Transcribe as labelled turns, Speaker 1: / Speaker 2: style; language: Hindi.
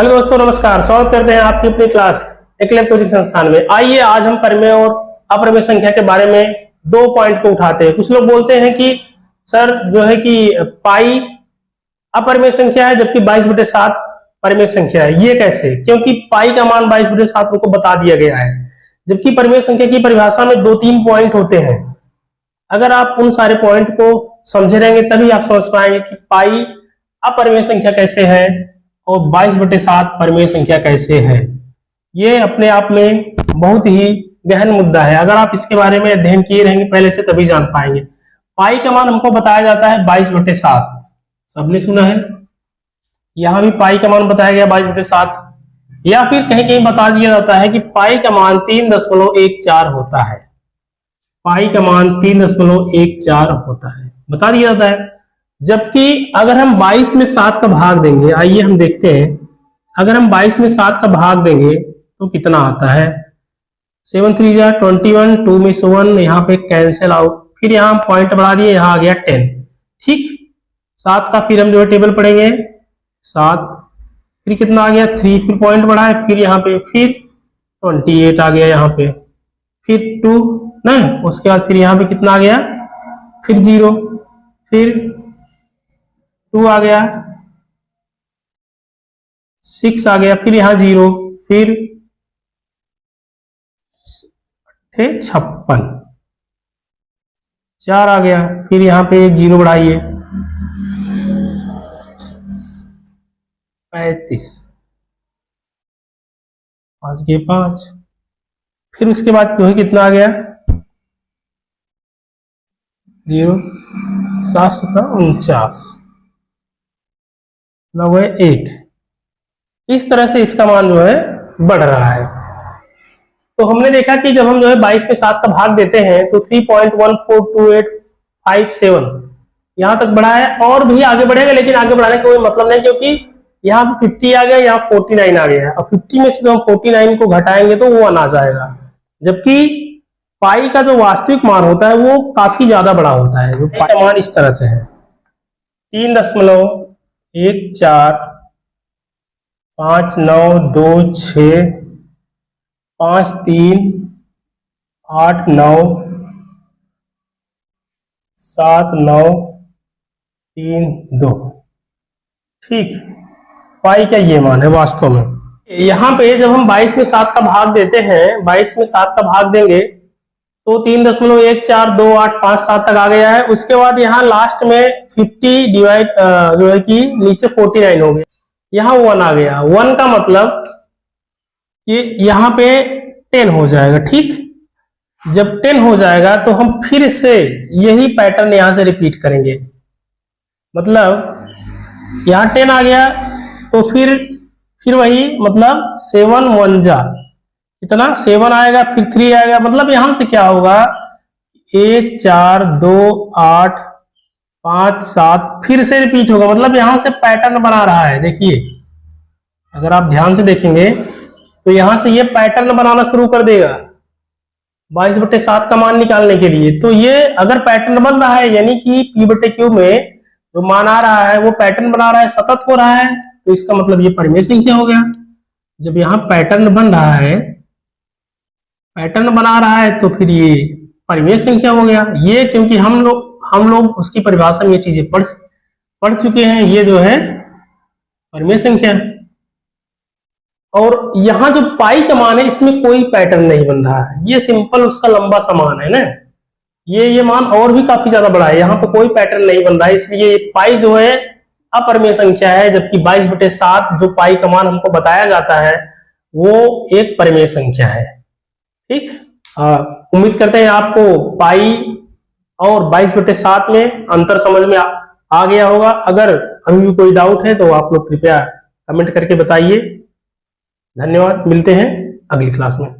Speaker 1: हेलो दोस्तों, नमस्कार। स्वागत करते हैं आपकी अपनी क्लास एकलव्य कोचिंग संस्थान में। आइए आज हम परिमेय और अपरिमेय संख्या के बारे में दो पॉइंट को उठाते हैं। कुछ लोग बोलते हैं कि सर जो है कि पाई अपरिमेय संख्या है जबकि 22/7 परिमेय संख्या है। ये कैसे? क्योंकि पाई का मान 22/7 उनको बता दिया गया है, जबकि परिमेय संख्या की परिभाषा में 2-3 पॉइंट होते हैं। अगर आप उन सारे पॉइंट को समझे रहेंगे तभी आप समझ पाएंगे कि पाई अपरिमेय संख्या कैसे है और 22/7 परिमेय संख्या कैसे है। ये अपने आप में बहुत ही गहन मुद्दा है। अगर आप इसके बारे में अध्ययन किए रहेंगे पहले से तभी जान पाएंगे। पाई का मान हमको बताया जाता है 22/7। सबने सुना है, यहां भी पाई का मान बताया गया 22/7, या फिर कहीं कहीं बता दिया जाता है कि पाई का मान 3.14 होता है। पाई का मान 3.14 होता है, बता दिया जाता है। जबकि अगर हम 22 में 7 का भाग देंगे, आइए हम देखते हैं, अगर हम 22 में 7 का भाग देंगे तो कितना आता है। 7 3 जा 21, 2 में से 1, यहाँ पे कैंसिल आउट, फिर यहाँ पॉइंट बढ़ा दिए, यहाँ आ गया 10। ठीक, 7 का फिर हम जो है टेबल पढ़ेंगे 7, फिर कितना आ गया 3, फिर पॉइंट बढ़ा है, फिर यहाँ पे फिर 28 आ गया, यहाँ पे फिर 2 ना, उसके बाद फिर यहाँ पे कितना आ गया, फिर 0, फिर 2 आ गया, 6 आ गया, फिर यहाँ 0, फिर 56, 4 आ गया, फिर यहाँ पे 0 बढ़ाइए 35, 5 के 5, फिर उसके बाद जो है कितना आ गया 0, 7 7 49, 1। इस तरह से इसका मान जो है बढ़ रहा है। तो हमने देखा कि जब हम जो है 22 में 7 का भाग देते हैं तो 3.142857 यहां तक बढ़ा है, और भी आगे बढ़ेगा, लेकिन आगे बढ़ाने का कोई मतलब नहीं, क्योंकि यहाँ पे 50 आ गया, यहाँ 49 आ गया है। अब 50 में से जब हम 49 को घटाएंगे तो वो 1 आ जाएगा। जबकि पाई का जो वास्तविक मान होता है वो काफी ज्यादा बड़ा होता है। जो पाई का मान इस तरह से है 3.592653897932। ठीक, पाई का ये मान है वास्तव में। यहाँ पे जब हम 22 में 7 का भाग देते हैं, 22 में 7 का भाग देंगे तो 3.14285 तक आ गया है। उसके बाद यहाँ लास्ट में 50 डिवाइड जो है कि नीचे 49 हो गया, यहाँ 1 आ गया। 1 का मतलब कि यहाँ पे 10 हो जाएगा। ठीक, जब 10 हो जाएगा तो हम फिर से यही पैटर्न यहाँ से रिपीट करेंगे। मतलब यहाँ 10 आ गया तो फिर वही, मतलब 7 1 जा कितना 7 आएगा, फिर 3 आएगा। मतलब यहां से क्या होगा 1 4 2 8 5 7 फिर से रिपीट होगा। मतलब यहां से पैटर्न बना रहा है। देखिए, अगर आप ध्यान से देखेंगे तो यहां से ये पैटर्न बनाना शुरू कर देगा 22/7 का मान निकालने के लिए। तो ये अगर पैटर्न बन रहा है, यानी कि P/Q में जो मान आ रहा है वो पैटर्न बना रहा है, सतत हो रहा है, तो इसका मतलब ये परिमेय संख्या हो गया। जब यहाँ पैटर्न बन रहा है, पैटर्न बना रहा है, तो फिर ये परिमेय संख्या हो गया। ये क्योंकि हम लोग उसकी परिभाषा में ये चीजें पढ़ चुके हैं। ये जो है परिमेय संख्या, और यहाँ जो पाई का मान है इसमें कोई पैटर्न नहीं बन रहा है, ये सिंपल उसका लंबा सा मान है ना। ये मान और भी काफी ज्यादा बड़ा है, यहाँ पे कोई पैटर्न नहीं बन रहा है, इसलिए पाई जो है अपरिमेय संख्या है। जबकि 22/7 जो पाई का मान हमको बताया जाता है वो एक परिमेय संख्या है। ठीक, उम्मीद करते हैं आपको पाई और 22/7 में अंतर समझ में आ गया होगा। अगर अभी भी कोई डाउट है तो आप लोग कृपया कमेंट करके बताइए। धन्यवाद, मिलते हैं अगली क्लास में।